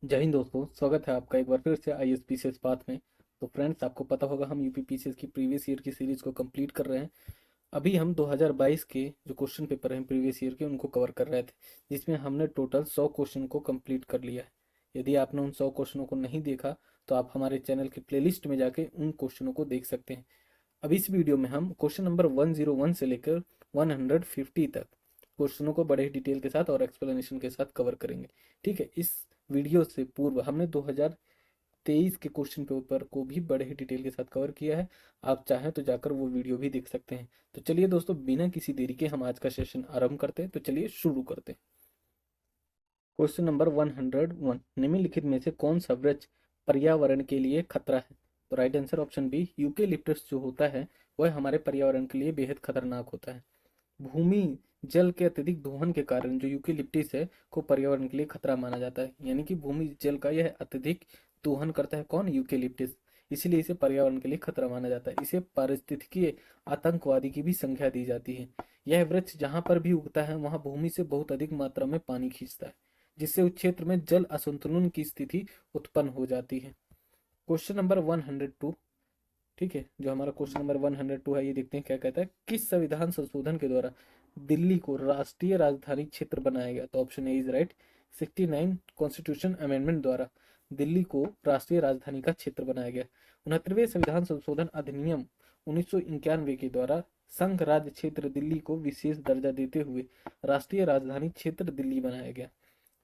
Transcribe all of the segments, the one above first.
जय हिंद दोस्तों, स्वागत है आपका एक बार फिर से आईएएस पीसीएस पाथ में। तो फ्रेंड्स, आपको पता होगा हम यूपी पीसीएस की प्रीवियस ईयर की सीरीज को कंप्लीट कर रहे हैं। अभी हम 2022 के जो क्वेश्चन पेपर हैं प्रीवियस ईयर के उनको कवर कर रहे थे, जिसमें हमने टोटल 100 क्वेश्चन को कंप्लीट कर लिया है। यदि आपने उन 100 क्वेश्चनों को नहीं देखा तो आप हमारे चैनल के प्लेलिस्ट में जाके उन क्वेश्चनों को देख सकते हैं। अब इस वीडियो में हम क्वेश्चन नंबर 101 से लेकर 150 तक क्वेश्चनों को बड़े ही डिटेल के साथ और एक्सप्लेनेशन के साथ कवर करेंगे। ठीक है, इस वीडियो से पूर्व हमने 2023 के क्वेश्चन पेपर को भी बड़े ही डिटेल के साथ कवर किया है। आप चाहें तो जाकर वो वीडियो भी देख सकते हैं। तो चलिए दोस्तों, बिना किसी देरी के हम आज का सेशन आरंभ करते हैं। तो चलिए शुरू करते हैं। क्वेश्चन नंबर 101, निम्नलिखित में से कौन सा वृक्ष पर्यावरण के लिए खतरा है? तो right answer option B, eucalyptus जो होता है वह हमारे पर्यावरण के लिए बेहद खतरनाक होता है। भूमि जल के अत्यधिक दोहन के कारण जो यूकेलिप्टिस है को पर्यावरण के लिए खतरा माना जाता है, यानी कि भूमि जल का यह अत्यधिक दोहन करता है कौन? यूकेलिप्टिस। इसीलिए इसे पर्यावरण के लिए खतरा माना जाता है। इसे पारिस्थितिकीय आतंकवादी की भी संज्ञा दी जाती है। यह वृक्ष जहां पर भी उगता है वहां भूमि से बहुत अधिक मात्रा में पानी खींचता है, जिससे उस क्षेत्र में जल असंतुलन की स्थिति उत्पन्न हो जाती है। क्वेश्चन नंबर 102, ठीक है, जो हमारा क्वेश्चन नंबर 102 है, ये देखते हैं क्या कहता है। किस संविधान संशोधन के द्वारा दिल्ली को राष्ट्रीय राजधानी क्षेत्र बनाया गया? तो option A is right, 69 constitution amendment द्वारा दिल्ली को राष्ट्रीय राजधानी का क्षेत्र बनाया गया। 69वें संविधान संशोधन अधिनियम 1991 के द्वारा संघ राज्य क्षेत्र दिल्ली को विशेष दर्जा देते हुए राष्ट्रीय राजधानी क्षेत्र दिल्ली बनाया गया।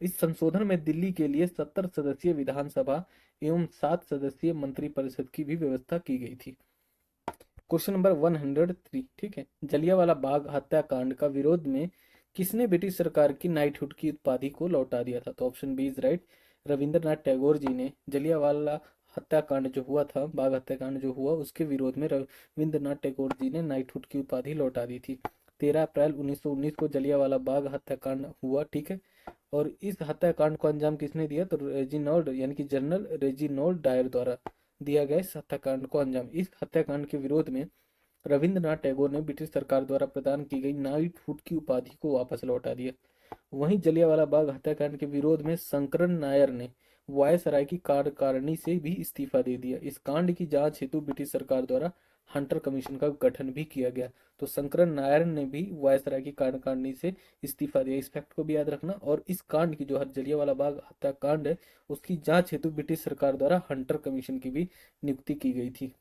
इस संशोधन में दिल्ली के लिए 70 सदस्यीय विधानसभा एवं 7 सदस्यीय मंत्रिपरिषद की भी व्यवस्था की गई थी। क्वेश्चन नंबर 103, ठीक है, जलियांवाला बाग हत्याकांड का विरोध में किसने ब्रिटिश सरकार की नाइटहुड की उपाधि को लौटा दिया था? तो option B is right, Rabindranath Tagore ji ने जलियांवाला हत्याकांड जो हुआ था, बाग हत्याकांड जो हुआ, उसके विरोध में रविंद्रनाथ टैगोर जी ने नाइटहुड की उपाधि लौटा दी थी। 13 अप्रैल 1919 को जलियांवाला बाग हत्याकांड हुआ, ठीक है। और इस हत्याकांड को अंजाम किसने दिया? तो रेजिनॉल्ड, यानी कि जनरल रेजिनॉल्ड डायर द्वारा दिया गया इस हत्याकांड को अंजाम। इस हत्याकांड के विरोध में रविंद्रनाथ टैगोर ने ब्रिटिश सरकार द्वारा प्रदान की गई नाइटहुड की उपाधि को वापस लौटा दिया। वहीं जलियांवाला बाग हत्याकांड के विरोध में शंकरन नायर ने वायसराय की कार्यकारिणी से भी इस्तीफा दे दिया। इस कांड की जांच हेतु ब्रिटिश सरकार द्वारा हंटर कमीशन का गठन भी किया गया। तो शंकरन नायर ने भी वायसराय की कार्यकारिणी से इस्तीफा दिया। इस फैक्ट को भी याद रखना। और इस कांड की जो जलियांवाला बाग हत्याकांड है उसकी जांच हेतु ब्रिटिश सरकार द्वारा हंटर कमीशन की भी नियुक्ति की गई थी।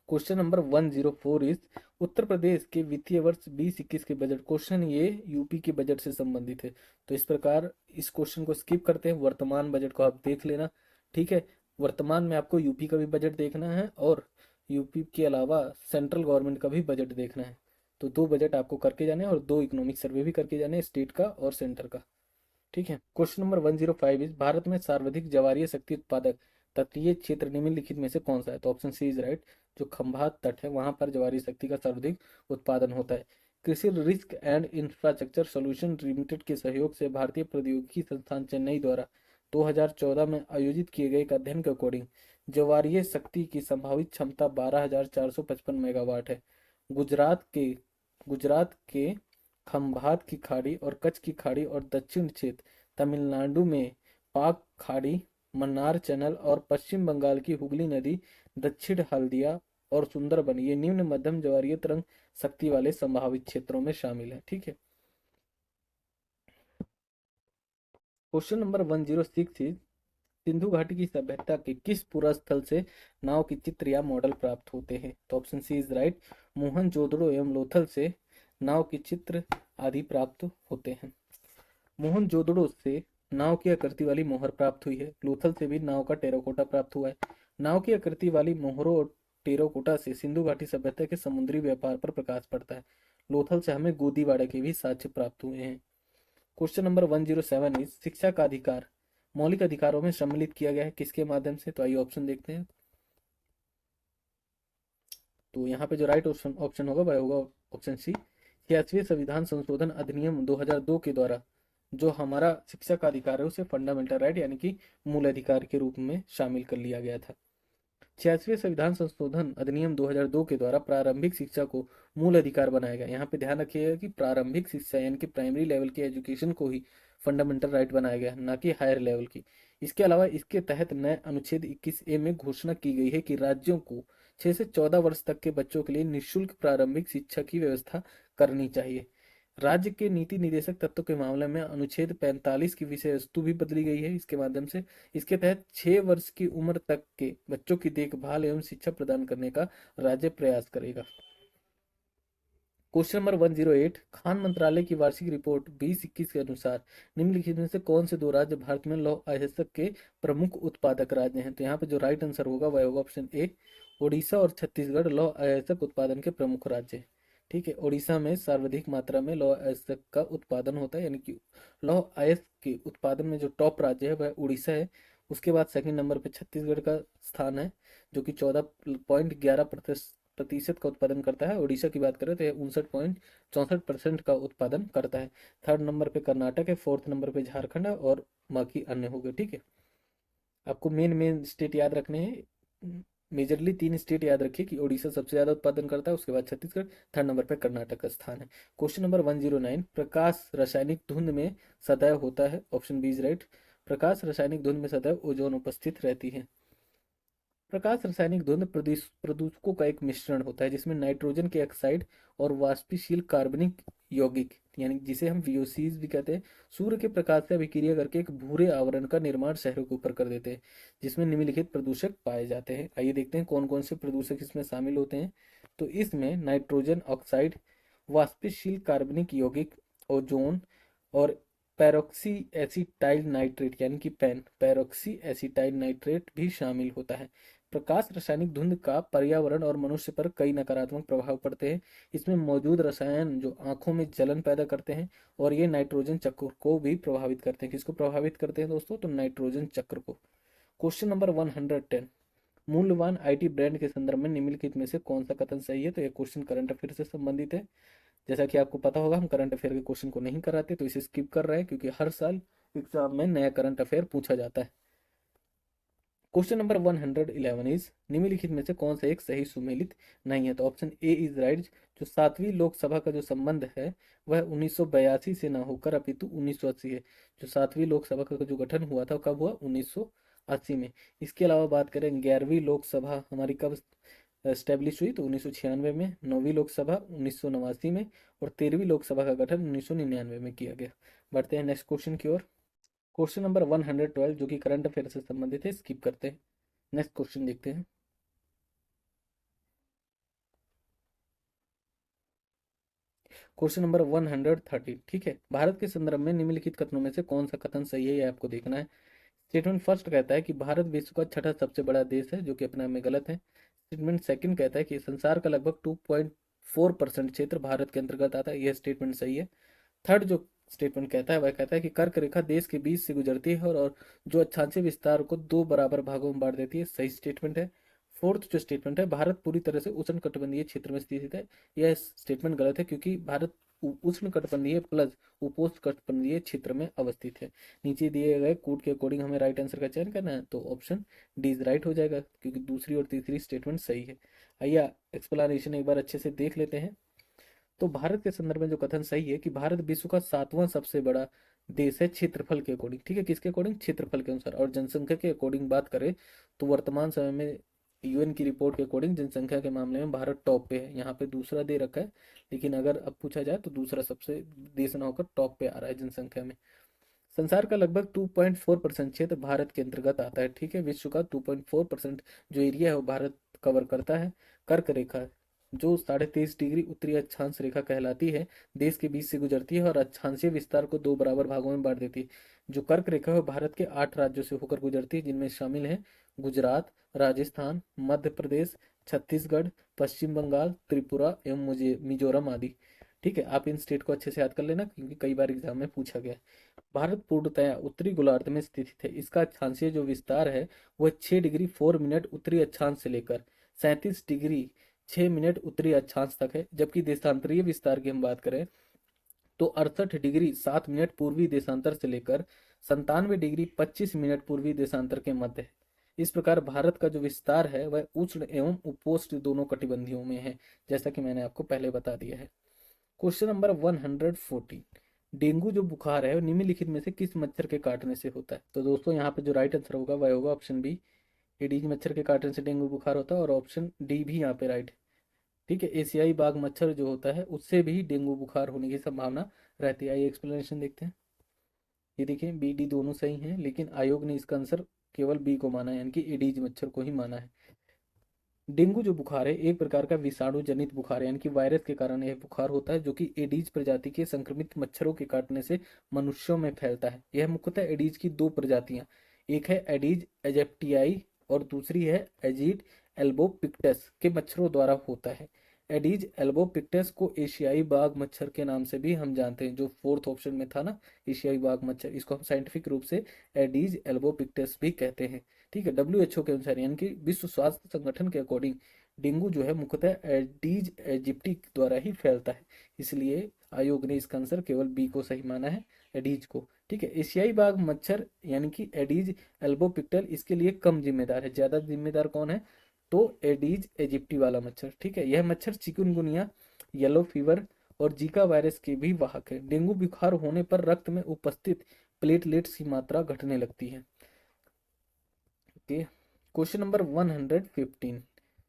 Question number 104 is, Uttar Pradesh के वित्तीय वर्ष 2021 के बजट। क्वेश्चन ये यूपी के बजट से संबंधित है, तो इस प्रकार इस क्वेश्चन को स्किप करते हैं। वर्तमान बजट को आप देख लेना, ठीक है। वर्तमान में आपको यूपी का भी बजट देखना है और यूपी के अलावा सेंट्रल गवर्नमेंट का भी बजट देखना है। तो दो बजट आपको करके जाने हैं और दो इकोनॉमिक सर्वे भी करके जाने हैं, स्टेट का और सेंटर का, ठीक है। क्वेश्चन नंबर 105 इज, भारत में सर्वाधिक ज्वारीय शक्ति उत्पादक तटीय क्षेत्र निम्नलिखित में से कौन सा है? तो ऑप्शन सी इज राइट, जो खंभात तट है वहां पर ज्वारीय शक्ति का सर्वाधिक उत्पादन होता है। कृषि risk and infrastructure solution limited के सहयोग से भारतीय प्रौद्योगिकी संस्थान चेन्नई द्वारा 2014 में आयोजित किए गए एक अध्ययन के अकॉर्डिंग ज्वारीय शक्ति की संभावित क्षमता 12,455 मेगावाट है। गुजरात के गुजरात के खंभात की खाड़ी और कच्छ की खाड़ी और दक्षिण क्षेत्र तमिलनाडु में पाक खाड़ी, मन्नार चैनल और पश्चिम बंगाल की हुगली नदी, दक्षिण हल्दिया और सुंदरबन ये निम्न मध्यम ज्वारीय तरंग शक्ति वाले संभावित क्षेत्रों में शामिल है, ठीक है। क्वेश्चन नंबर 106 इज, सिंधु घाटी की सभ्यता के किस पूरा स्थल से नाव की चित्र या मॉडल प्राप्त होते हैं? तो option C is right, Mohenjodaro एवं लोथल से नाव के चित्र आदि प्राप्त होते हैं। मोहनजोदड़ो से नाव की आकृति वाली मोहर प्राप्त हुई है। लोथल से भी नाव का टेराकोटा प्राप्त हुआ है। नाव की आकृति वाली मोहरों और टेराकोटा से सिंधु घाटी सभ्यता के समुद्री व्यापार पर प्रकाश पड़ता है। लोथल से हमें गोदीवाड़ा के भी साक्ष्य प्राप्त हुए हैं। क्वेश्चन नंबर 107 इज, शिक्षा का अधिकार मौलिक अधिकारों में सम्मिलित किया गया है किसके माध्यम से? तो आइए ऑप्शन देखते हैं। तो यहाँ पे जो राइट ऑप्शन ऑप्शन होगा वह होगा ऑप्शन सी, 86वें संविधान संशोधन अधिनियम 2002 के द्वारा जो हमारा शिक्षा का अधिकार है उसे फंडामेंटल राइट यानी कि मूल अधिकार के रूप में शामिल कर लिया गया था। 86वें संविधान संशोधन अधिनियम 2002 के द्वारा प्रारंभिक शिक्षा को मूल अधिकार बनाया गया। यहाँ पे ध्यान रखिएगा कि प्रारंभिक शिक्षा यानी कि प्राइमरी लेवल की एजुकेशन को ही फंडामेंटल राइट बनाया गया, ना कि हायर लेवल की। इसके अलावा इसके तहत नए अनुच्छेद 21A में घोषणा की गई है कि राज्यों को 6 से 14 वर्ष तक के बच्चों के लिए निःशुल्क प्रारंभिक शिक्षा की व्यवस्था करनी चाहिए। राज्य के नीति निदेशक तत्वों के मामले में अनुच्छेद 45 की विषय वस्तु भी बदली गई है इसके माध्यम से। इसके तहत 6 वर्ष की उम्र तक के बच्चों की देखभाल एवं शिक्षा प्रदान करने का राज्य प्रयास करेगा। क्वेश्चन नंबर 108, खान मंत्रालय की वार्षिक रिपोर्ट 2021 के अनुसार निम्नलिखित में से कौन से दो राज्य भारत में लौह अयस्क के प्रमुख उत्पादक राज्य हैं? तो यहाँ पे जो राइट आंसर होगा वह होगा ऑप्शन ए, ओडिशा और छत्तीसगढ़ लौह अयस्क उत्पादन के प्रमुख राज्य हैं। ठीक है, ओडिशा में सर्वाधिक मात्रा में लौह अयस्क का उत्पादन होता है, यानी कि लौह अयस्क के उत्पादन में जो टॉप राज्य है वह उड़ीसा है। उसके बाद सेकंड नंबर पे छत्तीसगढ़ का स्थान है, जो कि 14.11% का उत्पादन करता है। उड़ीसा की बात करें तो यह 59.64% का उत्पादन करता है। थर्ड नंबर पे कर्नाटक है, फोर्थ नंबर पे झारखंड है और बाकी अन्य हो गए। ठीक है, आपको मेन मेन स्टेट याद रखने हैं। मेजरली 3 स्टेट याद रखिए कि उड़ीसा सबसे ज्यादा उत्पादन करता है, उसके बाद छत्तीसगढ़, थर्ड नंबर पे कर्नाटक का स्थान है। क्वेश्चन नंबर 109, प्रकाश रासायनिक धुंध में सदैव होता है? Option B is right. प्रकाश रासायनिक धुंध में सदैव ओजोन उपस्थित रहती है। प्रकाश रासायनिक धुंध प्रदूषकों का एक मिश्रण होता है जिसमें नाइट्रोजन के ऑक्साइड और वाष्पशील कार्बनिक यौगिक, यानी जिसे हम VOCs भी कहते हैं, सूर्य के प्रकाश से अभिक्रिया करके एक भूरे आवरण का निर्माण शहरों के ऊपर कर देते हैं, जिसमें निम्नलिखित प्रदूषक पाए जाते हैं। आइए देखते हैं कौन कौन से प्रदूषक इसमें शामिल होते हैं। तो इसमें नाइट्रोजन ऑक्साइड, वाष्पशील कार्बनिक यौगिक, ओजोन और पैरोक्सी एसिटाइल नाइट्रेट यानी कि पैरोक्सी एसिटाइल नाइट्रेट भी शामिल होता है। प्रकाश रासायनिक धुंध का पर्यावरण और मनुष्य पर कई नकारात्मक प्रभाव पड़ते हैं। इसमें मौजूद रसायन जो आंखों में जलन पैदा करते हैं और ये नाइट्रोजन चक्र को भी प्रभावित करते हैं। किसको प्रभावित करते हैं दोस्तों? तो नाइट्रोजन चक्र को। क्वेश्चन नंबर 110, मूल्यवान IT ब्रांड के संदर्भ में निम्नलिखित में से कौन सा कथन सही है? तो यह क्वेश्चन करंट अफेयर से संबंधित है। जैसा कि आपको पता होगा हम करंट अफेयर के क्वेश्चन को नहीं कराते, तो इसे स्किप कर रहे हैं क्योंकि हर साल एग्जाम में नया करंट अफेयर पूछा जाता है। क्वेश्चन नंबर 111 इज, निम्नलिखित में से कौन सा एक सही सुमेलित नहीं है? तो ऑप्शन ए इज राइट। जो 7वीं लोकसभा का जो संबंध है वह 1982 से ना होकर अपितु 1980 है। जो 7वीं लोकसभा का जो गठन हुआ था कब हुआ? 1980 में। इसके अलावा बात करें 11वीं लोकसभा हमारी कब स्टेब्लिश हुई? तो 1996 में। 9वीं लोकसभा 1989 में और 13वीं लोकसभा का गठन 1999 में किया गया। बढ़ते हैं नेक्स्ट क्वेश्चन की ओर। क्वेश्चन नंबर 112 जो कि करंट अफेयर से संबंधित है, स्किप करते हैं। नेक्स्ट क्वेश्चन देखते हैं। क्वेश्चन नंबर 130, ठीक है। भारत के संदर्भ में निम्नलिखित कथनों में से कौन सा कथन सही है, ये आपको देखना है। स्टेटमेंट फर्स्ट कहता है कि भारत विश्व का छठा सबसे बड़ा देश है, जो कि अपने आप में गलत है। स्टेटमेंट सेकंड कहता है कि संसार का लगभग 2.4% क्षेत्र भारत के अंतर्गत आता है, यह स्टेटमेंट सही है। थर्ड जो स्टेटमेंट कहता है वह कहता है कि कर्क रेखा देश के बीच से गुजरती है और जो अक्षांशीय विस्तार को 2 बराबर भागों में बांट देती है, सही स्टेटमेंट है। फोर्थ जो स्टेटमेंट है, भारत पूरी तरह से उष्ण कटिबंधीय क्षेत्र में स्थित है, यह स्टेटमेंट गलत है क्योंकि भारत उष्ण कटिबंधीय प्लस उपोष्ण कटिबंधीय क्षेत्र में अवस्थित है। नीचे दिए गए कोड के अकॉर्डिंग हमें राइट आंसर का चयन करना है, तो ऑप्शन डी इज राइट हो जाएगा क्योंकि दूसरी और तीसरी स्टेटमेंट सही है। आइए एक्सप्लेनेशन एक बार अच्छे से देख लेते हैं। तो भारत के संदर्भ में जो कथन सही है कि भारत विश्व का 7वां सबसे बड़ा देश है क्षेत्रफल के अकॉर्डिंग। ठीक है, किसके अकॉर्डिंग? क्षेत्रफल के अनुसार। और जनसंख्या के अकॉर्डिंग बात करें तो वर्तमान समय में UN की रिपोर्ट के अकॉर्डिंग जनसंख्या के मामले में भारत टॉप पे है। यहाँ पे दूसरा दे रखा है, लेकिन अगर अब पूछा जाए तो दूसरा सबसे देश ना होकर टॉप पे आ रहा है जनसंख्या में। संसार का लगभग 2.4% क्षेत्र भारत के अंतर्गत आता है। ठीक है, विश्व का 2.4% जो एरिया है वो भारत कवर करता है। कर्क रेखा जो 23.5 डिग्री उत्तरी अक्षांश रेखा कहलाती है, देश के बीच से गुजरती है और अक्षांशीय विस्तार को 2 बराबर भागों में बांट देती है। जो कर्क रेखा है वो भारत के 8 राज्यों से होकर गुजरती है, जिनमें शामिल है गुजरात, राजस्थान, मध्य प्रदेश, छत्तीसगढ़, पश्चिम बंगाल, त्रिपुरा एवं मिजोरम आदि। ठीक है, आप इन स्टेट को अच्छे से याद कर लेना क्योंकि कई बार एग्जाम में पूछा गया है। भारत पूर्णतया उत्तरी गोलार्ध में स्थित है। इसका अक्षांशीय जो विस्तार है वह 6 डिग्री 4 मिनट उत्तरी अक्षांश से लेकर 37 डिग्री 6 मिनट उत्तरी अक्षांश तक है, जबकि देशांतरीय विस्तार की हम बात करें तो 68 डिग्री 7 मिनट पूर्वी देशांतर से लेकर 97 डिग्री 25 मिनट पूर्वी देशांतर के मध्य है। इस प्रकार भारत का जो विस्तार है वह उष्ण एवं उपोष्ण दोनों कटिबंधियों में है, जैसा कि मैंने आपको पहले बता दिया है। क्वेश्चन नंबर 114, डेंगू जो बुखार है वो निम्नलिखित में से किस मच्छर के काटने से होता है? तो दोस्तों यहाँ पे जो राइट आंसर होगा वह होगा ऑप्शन बी, एडीज मच्छर के काटने से डेंगू बुखार होता है, और ऑप्शन डी भी यहाँ पे राइट है। ठीक है, एशियाई बाघ मच्छर जो होता है उससे भी डेंगू बुखार होने की संभावना रहती है। आइए एक्सप्लेनेशन देखते हैं। ये देखिए बी डी दोनों सही हैं, लेकिन आयोग ने इसका आंसर केवल बी को माना है, यानी कि एडीज मच्छर को ही माना है। डेंगू जो बुखार है एक प्रकार का विषाणु जनित बुखार है, यानी कि वायरस के कारण यह बुखार होता है, जो कि एडीज प्रजाति के संक्रमित मच्छरों के काटने से मनुष्यों में फैलता है। यह मुख्यतः एडीज की दो प्रजातियां, एक है एडीज एजिप्टियाई और दूसरी है एजिड एल्बोपिक्टस के मच्छरों द्वारा होता है। एडीज एल्बोपिक्टस को एशियाई बाघ मच्छर के नाम से भी हम जानते हैं, जो फोर्थ ऑप्शन में था ना, एशियाई बाघ मच्छर, इसको हम साइंटिफिक रूप से एडीज एल्बोपिक्टस भी कहते हैं। ठीक है, डब्ल्यूएचओ के अनुसार यानी कि विश्व स्वास्थ्य संगठन के अकॉर्डिंग डेंगू जो है मुख्यतः एडीज एजिप्टी द्वारा ही फैलता है, इसलिए आयोग ने इसका आंसर केवल बी को सही माना है, एडीज को। ठीक है, एशियाई बाघ मच्छर यानी कि एडीज एल्बोपिक्टल इसके लिए कम जिम्मेदार है, ज्यादा जिम्मेदार कौन है? तो एडीज एजिप्टी वाला मच्छर। ठीक है, यह मच्छर चिकुनगुनिया, येलो फीवर और जीका वायरस के भी वाहक है। डेंगू बुखार होने पर रक्त में उपस्थित प्लेटलेट्स की मात्रा घटने लगती है। ओके, क्वेश्चन नंबर 115,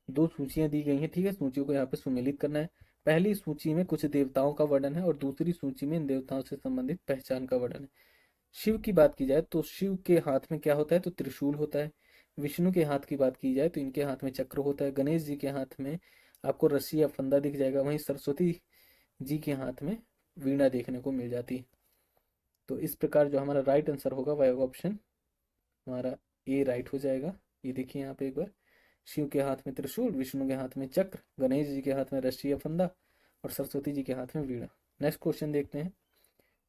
दो सूचियां दी गई हैं। ठीक है, सूचियों को यहाँ पे सुमेलित करना है। पहली सूची में कुछ देवताओं का वर्णन है और दूसरी सूची में इन देवताओं से संबंधित पहचान का वर्णन है। शिव की बात की जाए तो शिव के हाथ में क्या होता है? तो त्रिशूल होता है। विष्णु के हाथ की बात की जाए तो इनके हाथ में चक्र होता है। गणेश जी के हाथ में आपको रस्सी या फंदा दिख जाएगा। वहीं सरस्वती जी के हाथ में वीणा देखने को मिल जाती है। तो इस प्रकार जो हमारा राइट आंसर होगा वह होगा ऑप्शन हमारा ए राइट हो जाएगा। ये देखिए यहाँ पे एक बार, शिव के हाथ में त्रिशूल, विष्णु के हाथ में चक्र, गणेश जी के हाथ में रस्सी या फंदा और सरस्वती जी के हाथ में वीणा। नेक्स्ट क्वेश्चन देखते हैं।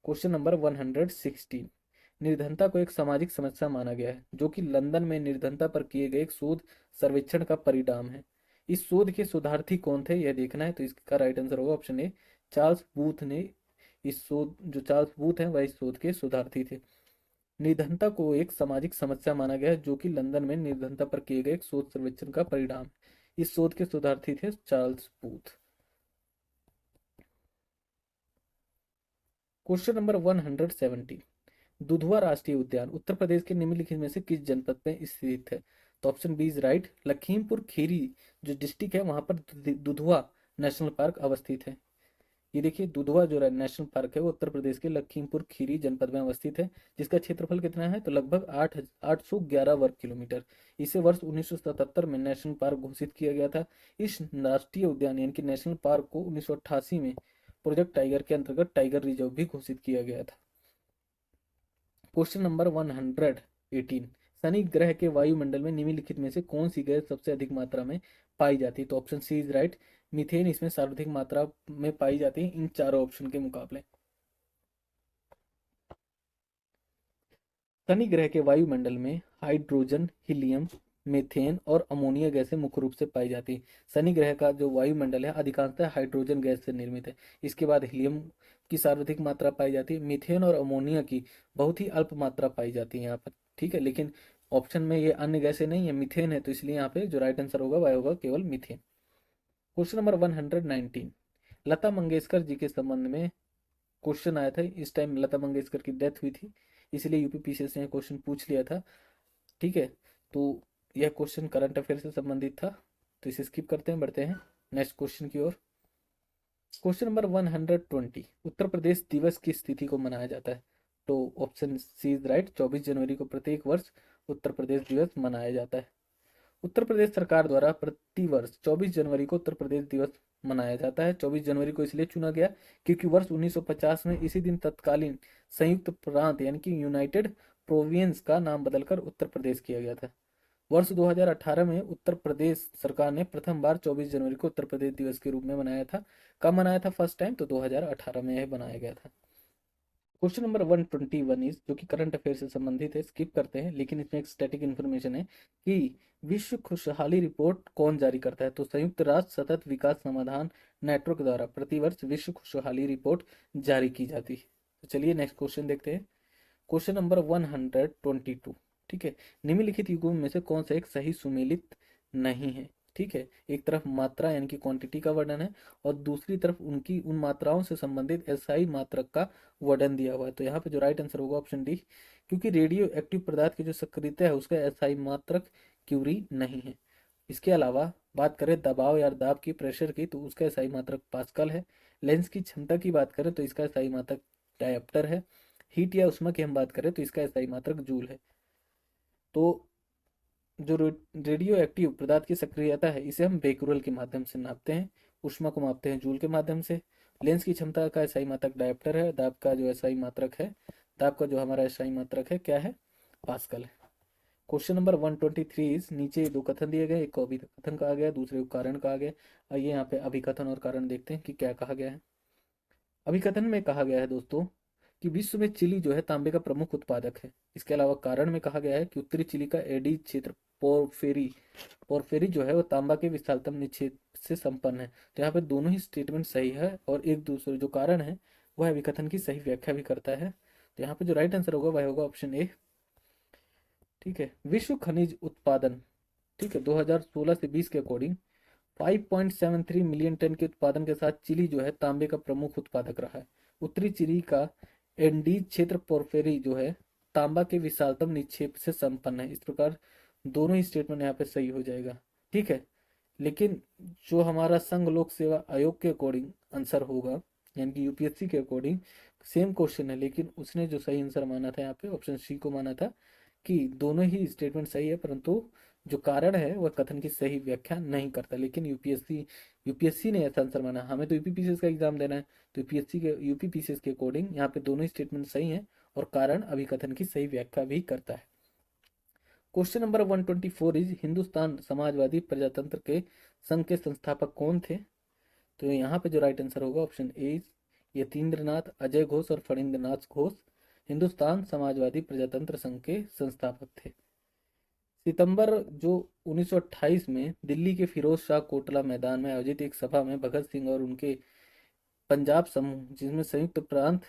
क्वेश्चन नंबर 116, निर्धनता को एक सामाजिक समस्या माना गया है, जो कि लंदन में निर्धनता पर किए गए एक शोध सर्वेक्षण का परिणाम है। इस शोध के शोधार्थी कौन थे यह देखना है, तो इसका राइट आंसर होगा ऑप्शन ए, चार्ल्स बूथ ने इस शोध, जो चार्ल्स बूथ हैं वह इस शोध के शोधार्थी थे। निर्धनता को एक सामाजिक समस्या माना गया है, जो कि लंदन में निर्धनता पर किए गए एक शोध सर्वेक्षण का परिणाम है। इस शोध के शोधार्थी थे Charles booth. Question number 117, Dudhwa राष्ट्रीय उद्यान उत्तर प्रदेश के निम्नलिखित में से किस जनपद में स्थित है? तो option B is right, Lakhimpur Kheri जो डिस्ट्रिक्ट है वहां पर दुधवा नेशनल पार्क अवस्थित है। ये देखिए दुधवा जो नेशनल पार्क है वो उत्तर प्रदेश के लखीमपुर खीरी जनपद में अवस्थित है, जिसका क्षेत्रफल कितना है? तो लगभग 811 वर्ग किलोमीटर। इसे वर्ष 1977 में नेशनल पार्क घोषित किया गया था। इस राष्ट्रीय उद्यान यानी कि नेशनल पार्क को 1988 में प्रोजेक्ट टाइगर के अंतर्गत टाइगर रिजर्व भी घोषित किया गया था। क्वेश्चन नंबर 118, शनि ग्रह के वायुमंडल में निम्नलिखित में से कौन सी गैस सबसे अधिक मात्रा में पाई जाती है? तो option C is right, methane इसमें सर्वाधिक मात्रा में पाई जाती है इन चारों ऑप्शन के मुकाबले। शनि ग्रह के वायुमंडल में हाइड्रोजन, हीलियम, मीथेन और अमोनिया गैसें मुख्य रूप से पाई जाती है। शनि ग्रह का जो वायुमंडल है अधिकांशतः हाइड्रोजन गैस से निर्मित है। इसके बाद हीलियम की सर्वाधिक मात्रा पाई जाती है। मीथेन और अमोनिया की बहुत ही अल्प मात्रा पाई जाती है यहाँ पर। ठीक है, लेकिन ऑप्शन में ये अन्य गैसें नहीं है, मीथेन है, तो इसलिए यहाँ पे जो राइट आंसर होगा वह होगा केवल methane. Question number 119, Lata Mangeshkar ji के संबंध में क्वेश्चन आया था। इस टाइम लता मंगेशकर की डेथ हुई थी, इसलिए यूपीपीसीएस ने क्वेश्चन पूछ लिया था। ठीक है, तो यह क्वेश्चन करंट अफेयर से संबंधित था, तो इसे स्किप करते हैं, बढ़ते हैं नेक्स्ट क्वेश्चन की ओर। क्वेश्चन नंबर 120, उत्तर प्रदेश दिवस की स्थिति को मनाया जाता है? तो ऑप्शन सी इज राइट, 24 जनवरी को प्रत्येक वर्ष उत्तर प्रदेश दिवस मनाया जाता है। उत्तर प्रदेश सरकार द्वारा प्रति वर्ष 24 जनवरी को उत्तर प्रदेश दिवस मनाया जाता है। 24 जनवरी को इसलिए चुना गया क्योंकि वर्ष 1950 में इसी दिन तत्कालीन संयुक्त प्रांत यानी कि यूनाइटेड प्रोविंस का नाम बदलकर उत्तर प्रदेश किया गया था। वर्ष 2018 में उत्तर प्रदेश सरकार ने प्रथम बार 24 जनवरी को उत्तर प्रदेश दिवस के रूप में मनाया था। कब मनाया था फर्स्ट टाइम? तो 2018 में यह बनाया गया था। क्वेश्चन नंबर 121 इज, जो कि करंट अफेयर से संबंधित है, स्किप करते हैं, लेकिन इसमें एक स्टैटिक इन्फॉर्मेशन है कि विश्व खुशहाली रिपोर्ट कौन जारी करता है? तो संयुक्त राष्ट्र सतत विकास समाधान नेटवर्क द्वारा प्रतिवर्ष विश्व खुशहाली रिपोर्ट जारी की जाती है। तो चलिए नेक्स्ट क्वेश्चन देखते हैं। क्वेश्चन नंबर 122, ठीक है, निम्नलिखित युग्मों में से कौन सा एक सही सुमेलित नहीं है। ठीक है, एक तरफ मात्रा यानी कि क्वांटिटी का वर्णन है और दूसरी तरफ उनकी उन मात्राओं से संबंधित एसआई मात्रक का वर्णन दिया हुआ है। तो यहाँ पे जो राइट आंसर होगा ऑप्शन डी, क्योंकि रेडियो एक्टिव पदार्थ की जो सक्रियता है उसका एसआई मात्रक क्यूरी नहीं है। इसके अलावा बात करें दबाव या दाब की, प्रेशर की, तो उसका एसआई मात्रक पास्कल है। लेंस की क्षमता की बात करें तो इसका एसआई मात्रक डायप्टर है। हीट या उष्मा की हम बात करें तो इसका एसआई मात्रक जूल है। तो जो रेडियो एक्टिव पदार्थ की सक्रियता है इसे हम बेकुरल के माध्यम से नापते हैं, उष्मा को मापते हैं जूल के माध्यम से। लेंस की क्षमता का एसआई मात्रक डायप्टर है। दाब का जो एसआई मात्रक है, दाब का जो हमारा एसआई मात्रक है क्या है, पास्कल है। क्वेश्चन नंबर 123 इज, नीचे दो कथन दिए गए, एक को अभिकथन कहा गया, दूसरे को कारण कहा गया। आइए यहाँ पे अभिकथन और कारण देखते हैं कि क्या कहा गया है। अभिकथन में कहा गया है दोस्तों कि विश्व में चिली जो है तांबे का प्रमुख उत्पादक है। इसके अलावा कारण में कहा गया है कि उत्तरी चिली का एडी क्षेत्र पोर्फेरी पोर्फेरी जो है वो तांबा के विशालतम निक्षेप से संपन्न है। तो यहाँ पे दोनों ही स्टेटमेंट सही है और एक दूसरे जो कारण है वह अभिकथन की सही व्याख्या भी करता है। तो यहाँ पे जो राइट आंसर होगा वह होगा ऑप्शन ए। ठीक है, विश्व खनिज उत्पादन, ठीक है, 2016 से 20 के अकॉर्डिंग 5.73 मिलियन टन के उत्पादन के साथ चिली जो है तांबे का प्रमुख उत्पादक रहा है। उत्तरी चिली का एंडीज क्षेत्र पोर्फेरी जो है तांबा के विशालतम निक्षेप से संपन्न है। इस प्रकार दोनों ही स्टेटमेंट यहाँ पे सही हो जाएगा। ठीक है, लेकिन जो हमारा संघ लोक सेवा आयोग के अकॉर्डिंग आंसर होगा, यानी कि यूपीएससी के अकॉर्डिंग सेम क्वेश्चन है, लेकिन उसने जो सही आंसर माना था यहाँ पे ऑप्शन सी को माना था कि दोनों ही स्टेटमेंट सही है, परंतु जो कारण है वह कथन की सही व्याख्या नहीं करता। लेकिन यूपीएससी ने ऐसा आंसर माना, हमें तो यूपीपीसीएस का एग्जाम देना है, तो यूपीपीसीएस के अकॉर्डिंग यहाँ पे दोनों ही स्टेटमेंट सही है और कारण अभिकथन की सही व्याख्या भी करता है। Question number 124 is, Hindustan Samajwadi प्रजातंत्र के संघ के संस्थापक कौन थे। तो यहाँ पे जो राइट आंसर होगा option A is Yatindranath, Ajay Ghosh और फणींद्रनाथ घोष हिंदुस्तान समाजवादी प्रजातंत्र संघ के संस्थापक थे। सितंबर जो 1928 में दिल्ली के फिरोज शाह कोटला मैदान में आयोजित एक सभा में भगत सिंह और उनके पंजाब समूह, जिसमें संयुक्त प्रांत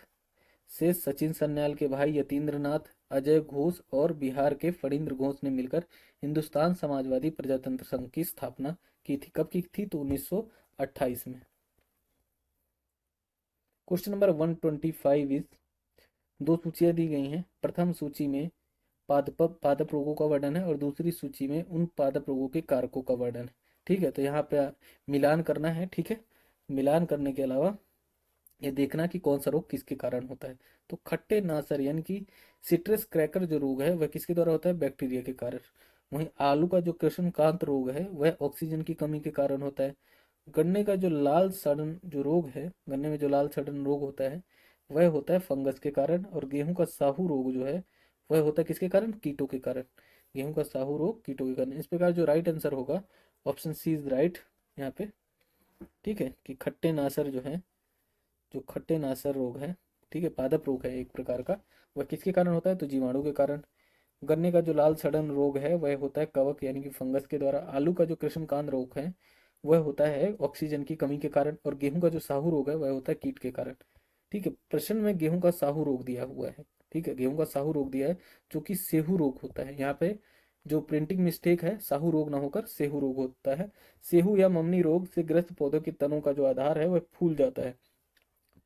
से सचिन सन्याल के भाई यतीन्द्रनाथ, अजय घोष और बिहार के फणींद्र घोष ने मिलकर हिंदुस्तान समाजवादी प्रजातंत्र संघ की स्थापना की थी। कब की थी, तो 1928 में। क्वेश्चन नंबर 125 इज, दो सूचियां दी गई हैं। प्रथम सूची में पादप रोगों का वर्णन है और दूसरी सूची में उन पादप रोगों के कारकों का वर्णन है। ठीक है, तो यहाँ पे मिलान करना है। ठीक है, मिलान करने के अलावा ये देखना कि कौन सा रोग किसके कारण होता है। तो खट्टे नासर यानी कि सिट्रस क्रैकर जो रोग है वह किसके द्वारा होता है, बैक्टीरिया के कारण। वहीं आलू का जो कृष्णकांत रोग है वह ऑक्सीजन की कमी के कारण होता है। गन्ने का जो लाल सड़न जो रोग है, गन्ने में जो लाल सड़न रोग होता है वह होता है फंगस के कारण। और गेहूं का साहू रोग जो है वह होता है किसके कारण, कीटों के कारण। गेहूं का साहू रोग कीटों के कारण। इस प्रकार जो राइट आंसर होगा ऑप्शन सी इज राइट यहाँ पे। ठीक है, कि खट्टे नासर जो है, जो खट्टे नासर रोग है, ठीक है, पादप रोग है एक प्रकार का, वह किसके कारण होता है, तो जीवाणु के कारण। गन्ने का जो लाल सड़न रोग है वह होता है कवक यानी कि फंगस के द्वारा। आलू का जो कृष्णकांत रोग है वह होता है ऑक्सीजन की कमी के कारण। और गेहूं का जो साहू रोग है वह होता है कीट के कारण। ठीक है, प्रश्न में गेहूं का साहू रोग दिया हुआ है। ठीक है, गेहूं का साहू रोग दिया है जो कि सेहू रोग होता है। यहाँ पे जो प्रिंटिंग मिस्टेक है, साहू रोग ना होकर सेहू रोग होता है। सेहू या ममनी रोग से ग्रस्त पौधों के तनों का जो आधार है वह फूल जाता है।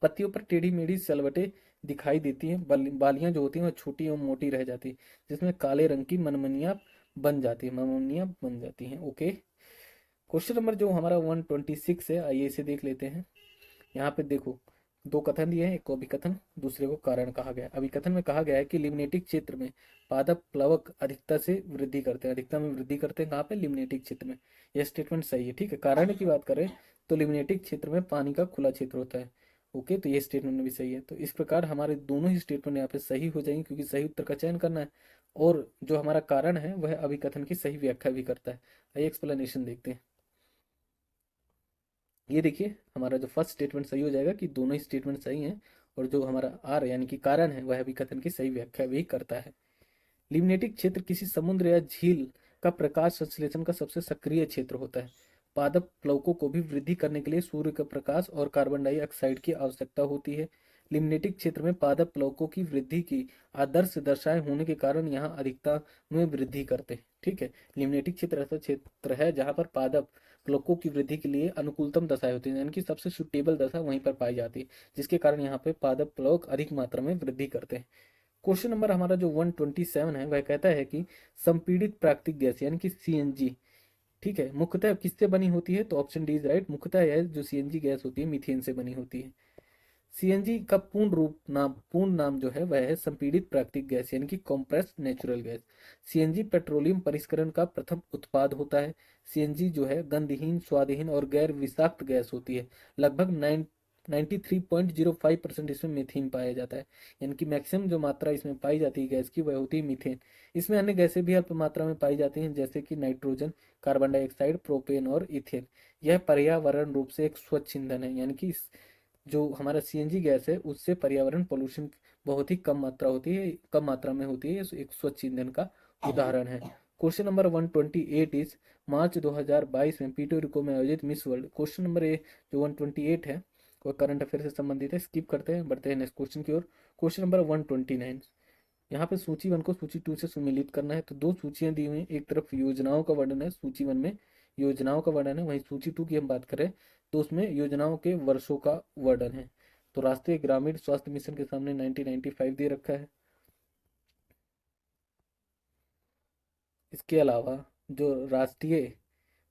पत्तियों पर टेढ़ी मेढ़ी सलवटें दिखाई देती हैं। बालियां जो होती हैं वह छोटी और मोटी रह जाती है, जिसमें काले रंग की मनमनियां बन जाती है, मनमनियां बन जाती हैं। ओके, क्वेश्चन नंबर जो हमारा 126 है, आइए इसे देख लेते हैं। यहाँ पे देखो दो कथन दिए हैं, एक को अभिकथन, दूसरे को कारण कहा गया है। अभिकथन में कहा गया है कि लिम्नेटिक क्षेत्र में पादप प्लवक अधिकता से वृद्धि करते हैं, अधिकता में वृद्धि करते हैं। कहाँ पे, लिम्नेटिक क्षेत्र में। यह स्टेटमेंट सही है। ठीक है, कारण की बात करें तो लिम्नेटिक क्षेत्र में पानी का खुला क्षेत्र होता है। ओके, तो ये स्टेटमेंट भी सही है। तो इस प्रकार हमारे दोनों ही स्टेटमेंट यहाँ पे सही हो जाएंगे, क्योंकि सही उत्तर का चयन करना है। और जो हमारा कारण है वह अभिकथन की सही व्याख्या भी करता है। आइए एक्सप्लेनेशन देखते हैं। ये देखिए हमारा जो फर्स्ट स्टेटमेंट सही हो जाएगा कि दोनों ही स्टेटमेंट सही हैं, और जो हमारा आर यानी कि कारण है वह भी कथन की सही व्याख्या भी करता है। लिम्नेटिक क्षेत्र किसी समुद्र या झील का प्रकाश संश्लेषण का सबसे सक्रिय क्षेत्र होता है। पादप प्लवकों को भी वृद्धि करने के लिए सूर्य का प्रकाश और कार्बन डाइऑक्साइड की आवश्यकता होती है। लिम्नेटिक क्षेत्र में पादप प्लवकों की वृद्धि की आदर्श दशाएं होने के कारण यहाँ अधिकता में वृद्धि करते हैं। ठीक है, लिम्नेटिक क्षेत्र ऐसा क्षेत्र है जहाँ पर पादप प्लवकों की वृद्धि के लिए अनुकूलतम दशाएं होती हैं, यानी कि सबसे सुटेबल दशा वहीं पर पाई जाती है, जिसके कारण यहाँ पे पादप प्लवक अधिक मात्रा में वृद्धि करते हैं। क्वेश्चन नंबर हमारा जो 127 है वह कहता है कि संपीड़ित प्राकृतिक गैस यानी कि सीएनजी, ठीक है, मुख्यतः किससे बनी होती है? तो ऑप्शन डी इज राइट। मुख्यतः यह जो सीएनजी गैस होती है मीथेन से बनी होती है। सीएनजी का पूर्ण नाम जो है वह है संपीड़ित प्राकृतिक गैस यानी कि compressed natural gas. CNG petroleum परिष्करण का प्रथम उत्पाद होता है। सीएनजी जो है गंधहीन, स्वादहीन और गैर विषाक्त गैस होती है। लगभग 93.05% इसमें मीथेन पाया जाता है, यानी कि मैक्सिमम जो मात्रा इसमें पाई जाती है गैस की वह होती है मीथेन। इसमें अन्य गैसें भी अल्प मात्रा में पाई जाती हैं, जैसे कि नाइट्रोजन, कार्बन डाइऑक्साइड, प्रोपेन और इथेन। यह पर्यावरण रूप से एक स्वच्छ ईंधन है, यानी कि जो हमारा सीएनजी गैस है उससे पर्यावरण पोल्यूशन बहुत ही कम मात्रा होती है, कम मात्रा में होती है, एक स्वच्छ ईंधन का उदाहरण है। क्वेश्चन नंबर 128 इज मार्च 2022 में पीटोरिको में आयोजित miss world. Question number A जो 128 है वह करंट अफेयर से संबंधित है, स्किप करते हैं, बढ़ते हैं नेक्स्ट क्वेश्चन की ओर। क्वेश्चन नंबर 129, यहाँ पे सूची 1 को सूची 2 से सुमेलित करना है। तो दो सूचियां दी हुई हैं, एक तरफ योजनाओं का वर्णन है, सूची 1 में योजनाओं का वर्णन है, वहीं सूची 2 की हम बात करें तो उसमें योजनाओं के वर्षों का वर्णन है। तो राष्ट्रीय ग्रामीण स्वास्थ्य मिशन के सामने 1995 दे रखा है। इसके अलावा जो राष्ट्रीय